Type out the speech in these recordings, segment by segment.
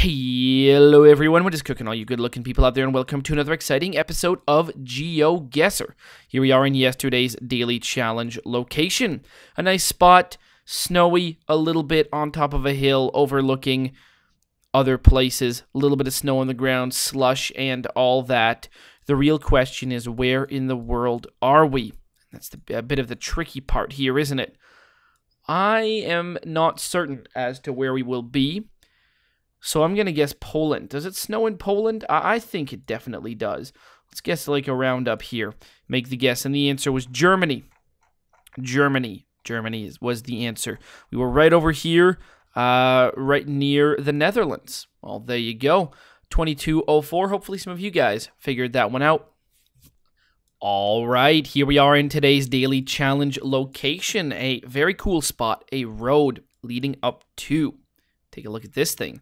Hello everyone, what is cooking all you good looking people out there, and welcome to another exciting episode of GeoGuessr. Here we are in yesterday's daily challenge location. A nice spot, snowy, a little bit on top of a hill overlooking other places, a little bit of snow on the ground, slush and all that. The real question is, where in the world are we? That's a bit of the tricky part here, isn't it? I am not certain as to where we will be. So I'm going to guess Poland. Does it snow in Poland? I think it definitely does. Let's guess like around up here. Make the guess. And the answer was Germany. Germany was the answer. We were right over here, right near the Netherlands. Well, there you go. 2204. Hopefully some of you guys figured that one out. All right, here we are in today's daily challenge location. A very cool spot. A road leading up to. Take a look at this thing.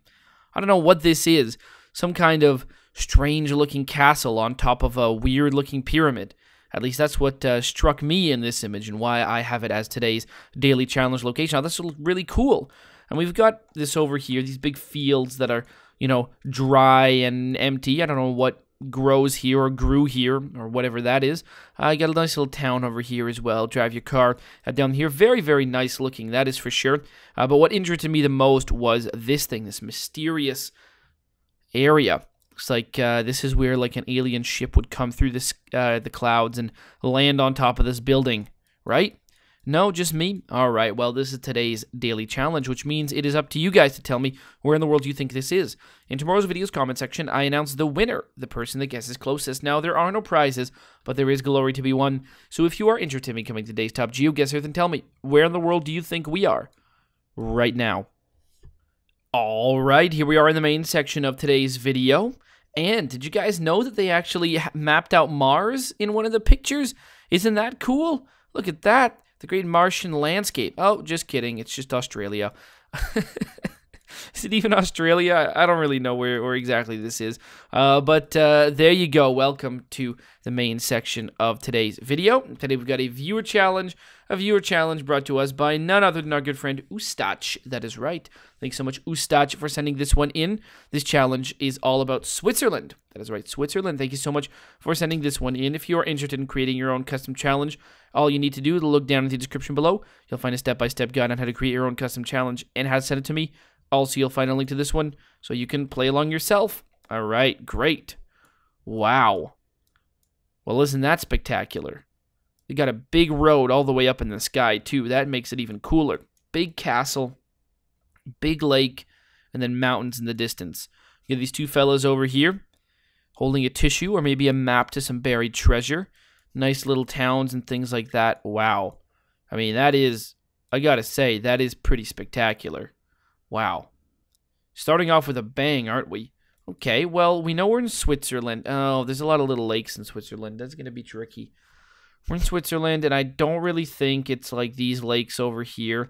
I don't know what this is. Some kind of strange-looking castle on top of a weird-looking pyramid. At least that's what struck me in this image and why I have it as today's daily challenge location. Now, this is really cool. And we've got this over here, these big fields that are, you know, dry and empty. I don't know what grows here or grew here or whatever that is. I got a nice little town over here as well. Drive your car down here. Very, very nice looking, that is for sure. But what interested me the most was this thing, this mysterious area. Looks like this is where like an alien ship would come through this, the clouds and land on top of this building, right? No, just me? All right, well, this is today's daily challenge, which means it is up to you guys to tell me where in the world you think this is. In tomorrow's video's comment section, I announce the winner, the person that guesses closest. Now, there are no prizes, but there is glory to be won. So if you are interested in becoming today's top GeoGuessr, then tell me, where in the world do you think we are right now? All right, here we are in the main section of today's video. And did you guys know that they actually mapped out Mars in one of the pictures? Isn't that cool? Look at that. The Great Martian Landscape. Oh, just kidding. It's just Australia. Is it even Australia? I don't really know where exactly this is. But there you go. Welcome to the main section of today's video. Today we've got a viewer challenge. A viewer challenge brought to us by none other than our good friend Ustach. That is right. Thanks so much, Ustach, for sending this one in. This challenge is all about Switzerland. That is right, Switzerland. Thank you so much for sending this one in. If you are interested in creating your own custom challenge, all you need to do is look down in the description below. You'll find a step-by-step guide on how to create your own custom challenge and how to send it to me. Also, you'll find a link to this one so you can play along yourself. All right, great. Wow. Well, isn't that spectacular? We got a big road all the way up in the sky, too. That makes it even cooler. Big castle, big lake, and then mountains in the distance. You have these two fellas over here holding a tissue or maybe a map to some buried treasure. Nice little towns and things like that. Wow. I mean, that is, I gotta say, that is pretty spectacular. Wow. Starting off with a bang, aren't we? Okay, well, we know we're in Switzerland. Oh, there's a lot of little lakes in Switzerland. That's gonna be tricky. We're in Switzerland, and I don't really think it's like these lakes over here.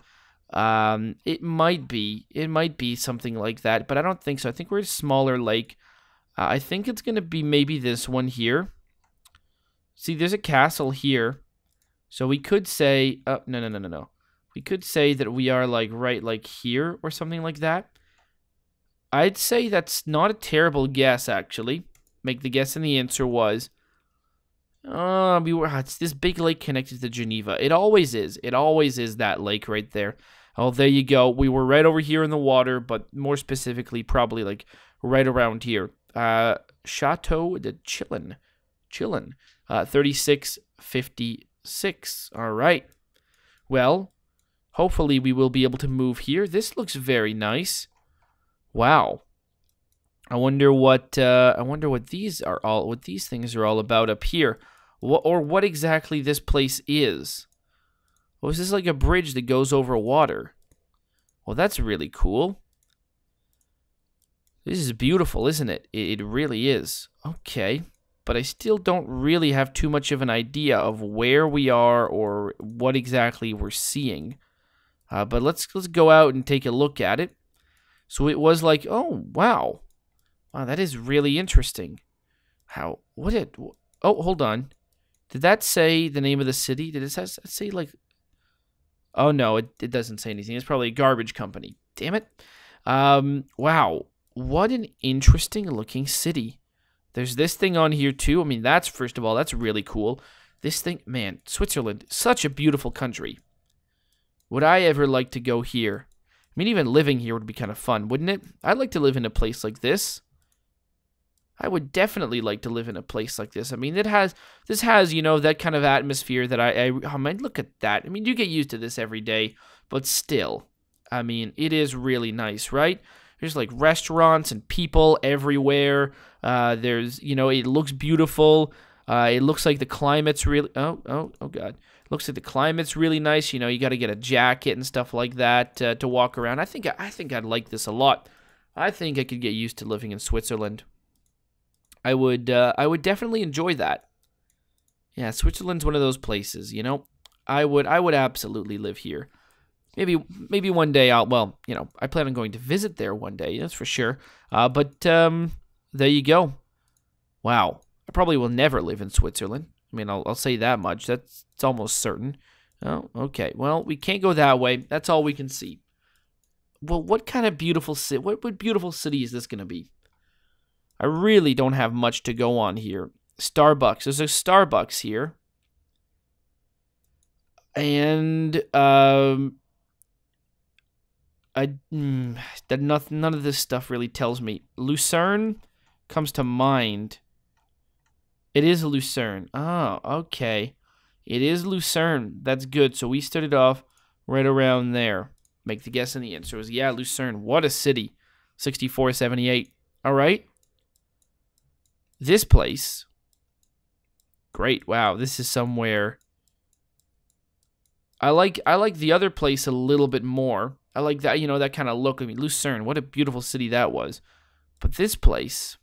It might be something like that, but I don't think so. I think we're a smaller lake. I think it's going to be maybe this one here. See, there's a castle here. So we could say, no. We could say that we are like right like here or something like that. I'd say that's not a terrible guess, actually. Make the guess, and the answer was, it's this big lake connected to Geneva. It always is. It always is that lake right there. Oh, there you go. We were right over here in the water, but more specifically, probably like right around here. Chateau de Chillon. 3656. All right. Well, hopefully we will be able to move here. This looks very nice. Wow. I wonder what these are all, what these things are all about up here, or what exactly this place is. Oh, is this like a bridge that goes over water? Well, that's really cool. This is beautiful, isn't it? It really is. Okay, but I still don't really have too much of an idea of where we are or what exactly we're seeing. But let's go out and take a look at it. So it was like, oh wow. Wow, that is really interesting. Oh, hold on. Did that say the name of the city? Did it say like... Oh, no, it doesn't say anything. It's probably a garbage company. Damn it. Wow. what an interesting looking city. There's this thing on here too. I mean, that's, first of all, that's really cool. This thing, man, Switzerland, such a beautiful country. Would I ever like to go here? I mean, even living here would be kind of fun, wouldn't it? I'd like to live in a place like this. I would definitely like to live in a place like this. I mean, this has, you know, that kind of atmosphere that I mean, look at that. I mean, you get used to this every day, but still, I mean, it is really nice, right? There's like restaurants and people everywhere. There's, you know, it looks beautiful. It looks like the climate's really, oh God. Looks like the climate's really nice. You know, you got to get a jacket and stuff like that to walk around. I think I'd like this a lot. I think I could get used to living in Switzerland. I would definitely enjoy that. Yeah, Switzerland's one of those places, you know. I would absolutely live here. Maybe one day well, you know, I plan on going to visit there one day, that's for sure. But there you go. Wow. I probably will never live in Switzerland. I mean, I'll say that much. It's almost certain. Oh, okay. Well, we can't go that way. That's all we can see. Well, what kind of beautiful city? What beautiful city is this going to be? I really don't have much to go on here. Starbucks. There's a Starbucks here. And none of this stuff really tells me. Lucerne comes to mind. It is Lucerne. Oh, okay. It is Lucerne. That's good. So we started off right around there. Make the guess, and the answer was, yeah, Lucerne. What a city. 6478. All right. This place. Great. Wow. This is somewhere. I like the other place a little bit more. I like that, you know, that kind of look. I mean, Lucerne. What a beautiful city that was. But this place.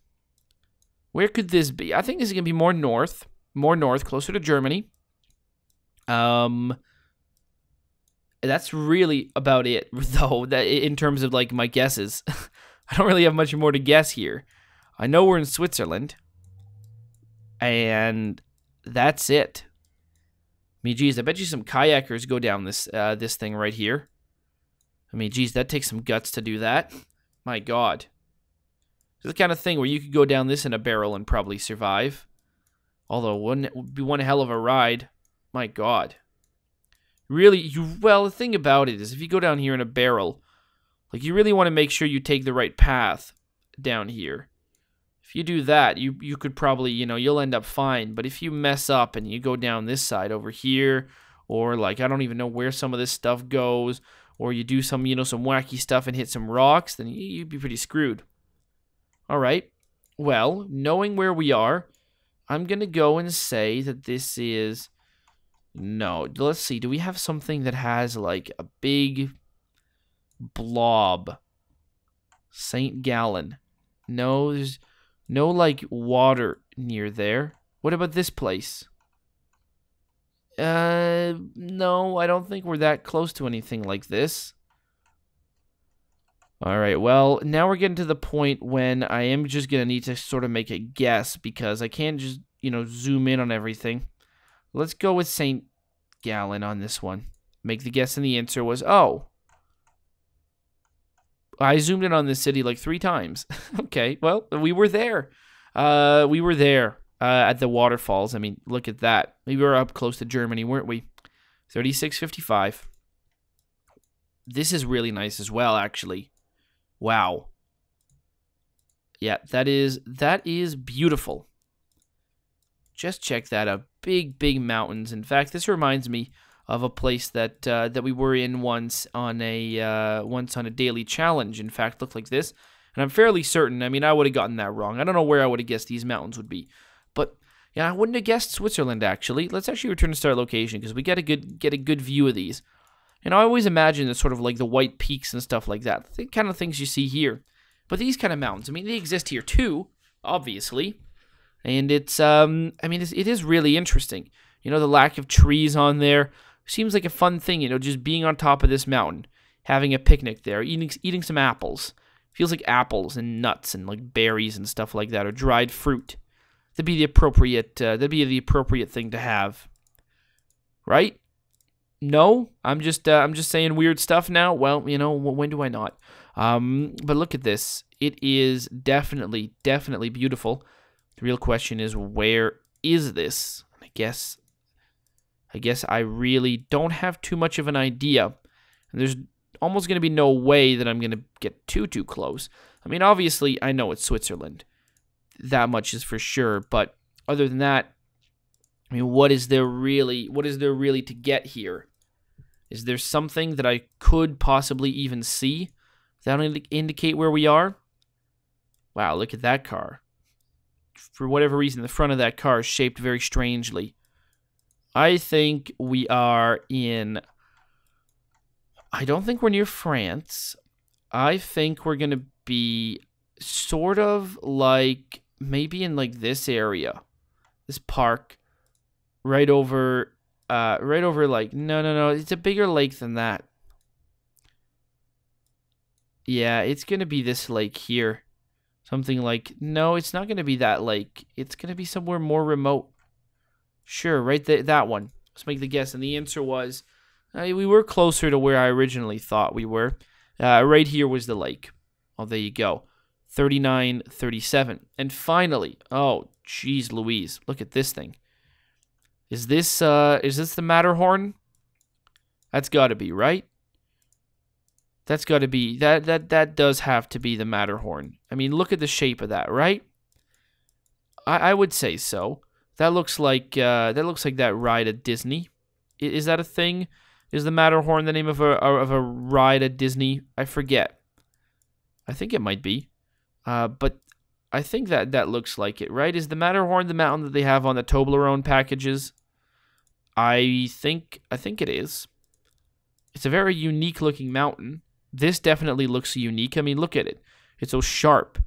Where could this be? I think this is going to be more north, closer to Germany. That's really about it, though, that in terms of, like, my guesses. I don't really have much more to guess here. I know we're in Switzerland, and that's it. I mean, geez, I bet you some kayakers go down this thing right here. I mean, geez, that takes some guts to do that. My God. It's the kind of thing where you could go down this in a barrel and probably survive. Although, wouldn't it would be one hell of a ride. My God. Really, well, the thing about it is, if you go down here in a barrel, like, you really want to make sure you take the right path down here. If you do that, you could probably, you know, you'll end up fine. But if you mess up and you go down this side over here, or, like, I don't even know where some of this stuff goes, or you do some, you know, some wacky stuff and hit some rocks, then you'd be pretty screwed. All right. Well, knowing where we are, I'm going to go and say that this is... No, let's see. Do we have something that has, like, a big blob? St. Gallen. No, there's no, like, water near there. What about this place? No, I don't think we're that close to anything like this. All right, well, now we're getting to the point when I am just going to need to sort of make a guess because I can't just, you know, zoom in on everything. Let's go with St. Gallen on this one. Make the guess, and the answer was, oh. I zoomed in on this city like 3 times. Okay, well, we were there. We were there at the waterfalls. I mean, look at that. We were up close to Germany, weren't we? 3655. This is really nice as well, actually. Wow. Yeah, that is beautiful. Just check that out. Big, big mountains. In fact, this reminds me of a place that we were in once on a daily challenge. In fact, looked like this, and I'm fairly certain. I mean, I would have gotten that wrong. I don't know where I would have guessed these mountains would be, but yeah, I wouldn't have guessed Switzerland. Actually, let's actually return to start location because we get a good view of these. And I always imagine it's sort of like the white peaks and stuff like that, the kind of things you see here. But these kind of mountains, I mean, they exist here too, obviously. And it's, I mean, it is really interesting. You know, the lack of trees on there seems like a fun thing, you know, just being on top of this mountain, having a picnic there, eating some apples. Feels like apples and nuts and like berries and stuff like that, or dried fruit. That'd be the appropriate thing to have. Right? No, I'm just saying weird stuff now. Well, you know, when do I not? But look at this. It is definitely beautiful. The real question is, where is this? I guess I really don't have too much of an idea. And there's almost going to be no way that I'm going to get too close. I mean, obviously, I know it's Switzerland. That much is for sure. But other than that, I mean, what is there really to get here? Is there something that I could possibly even see that will indicate where we are? Wow, look at that car. For whatever reason, the front of that car is shaped very strangely. I think we are in... I don't think we're near France. I think we're going to be sort of like... maybe in like this area. This park. Right over like... No. It's a bigger lake than that. Yeah, it's going to be this lake here. Something like... No, it's not going to be that lake. It's going to be somewhere more remote. Sure, right there, that one. Let's make the guess. And the answer was, we were closer to where I originally thought we were. Right here was the lake. Oh, there you go. 3937. And finally, oh, jeez Louise, look at this thing. Is this the Matterhorn? That's got to be, right? That's got to be, that does have to be the Matterhorn. I mean, look at the shape of that, right? I would say so. That looks like that ride at Disney. Is that a thing? Is the Matterhorn the name of a ride at Disney? I forget. I think it might be. But I think that looks like it, right? Is the Matterhorn the mountain that they have on the Toblerone packages? I think it is. It's a very unique looking mountain. This definitely looks unique. I mean, look at it. It's so sharp.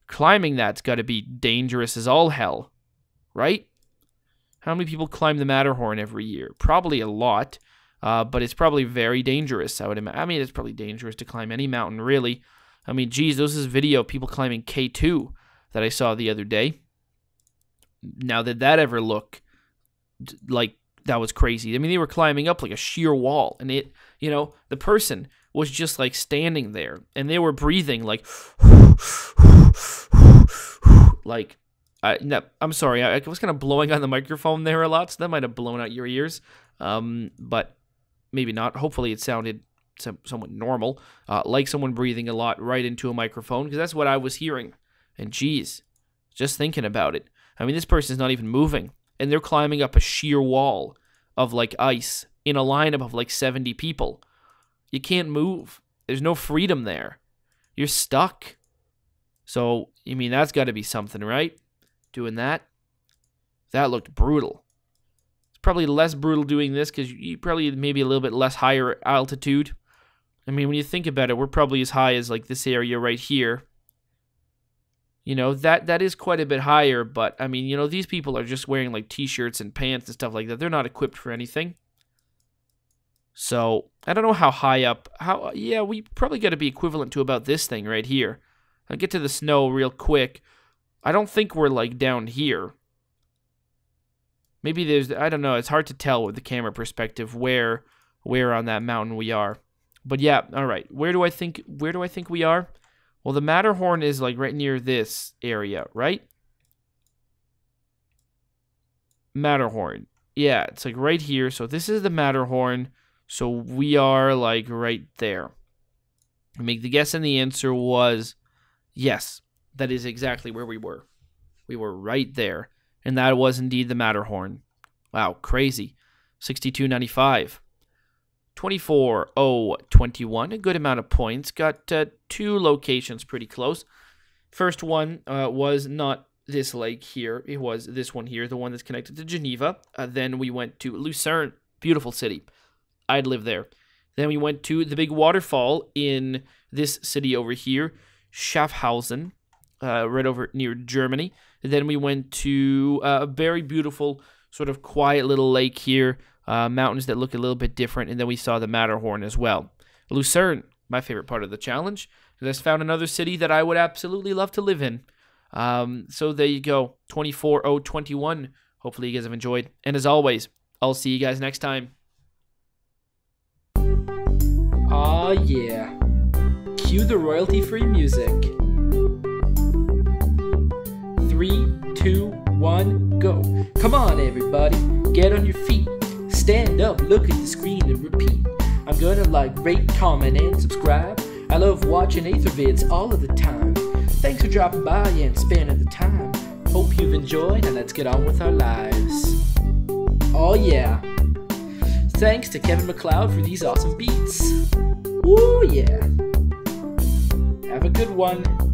Climbing that's got to be dangerous as all hell, right? How many people climb the Matterhorn every year? Probably a lot, but it's probably very dangerous, I would imagine. I mean, it's probably dangerous to climb any mountain, really. I mean, geez, this is video of people climbing K2 that I saw the other day. Now, did that ever look like that was crazy? I mean, they were climbing up like a sheer wall, and it, you know, the person was just like standing there, and they were breathing like, like, no, I'm sorry, I was kind of blowing on the microphone there a lot, so that might have blown out your ears, but maybe not. Hopefully it sounded somewhat normal, like someone breathing a lot right into a microphone, because that's what I was hearing. And geez, just thinking about it, I mean, this person's not even moving, and they're climbing up a sheer wall of like ice in a lineup of like 70 people. You can't move. There's no freedom there. You're stuck. So, I mean, that's got to be something, right? Doing that. That looked brutal. It's probably less brutal doing this because you probably maybe a little bit less higher altitude. I mean, when you think about it, we're probably as high as like this area right here. You know, that is quite a bit higher, but I mean, you know, these people are just wearing like t-shirts and pants and stuff like that. They're not equipped for anything. So, I don't know how high up, yeah, we probably got to be equivalent to about this thing right here. I'll get to the snow real quick. I don't think we're like down here. Maybe there's, I don't know, it's hard to tell with the camera perspective where on that mountain we are. But yeah, all right. Where do I think we are? Well, the Matterhorn is like right near this area, right? Matterhorn. Yeah, it's like right here. So this is the Matterhorn. So we are like right there. I make the guess and the answer was yes. That is exactly where we were. We were right there. And that was indeed the Matterhorn. Wow, crazy. 62.95. 24.021. A good amount of points. Got two locations pretty close. First one was not this lake here. It was this one here, the one that's connected to Geneva. Then we went to Lucerne. Beautiful city. I'd live there. Then we went to the big waterfall in this city over here, Schaffhausen, right over near Germany. And then we went to a very beautiful, sort of quiet little lake here, mountains that look a little bit different, and then we saw the Matterhorn as well. Lucerne, my favorite part of the challenge. I just found another city that I would absolutely love to live in. So there you go, 24.021. Hopefully you guys have enjoyed. And as always, I'll see you guys next time. Aw, yeah. cue the royalty-free music. 3, 2, 1, go. Come on everybody, get on your feet. Stand up, look at the screen and repeat. I'm gonna like, rate, comment, and subscribe. I love watching Ather vids all of the time. Thanks for dropping by and spending the time. Hope you've enjoyed, and let's get on with our lives. Oh yeah. Thanks to Kevin MacLeod for these awesome beats. Woo yeah. Have a good one.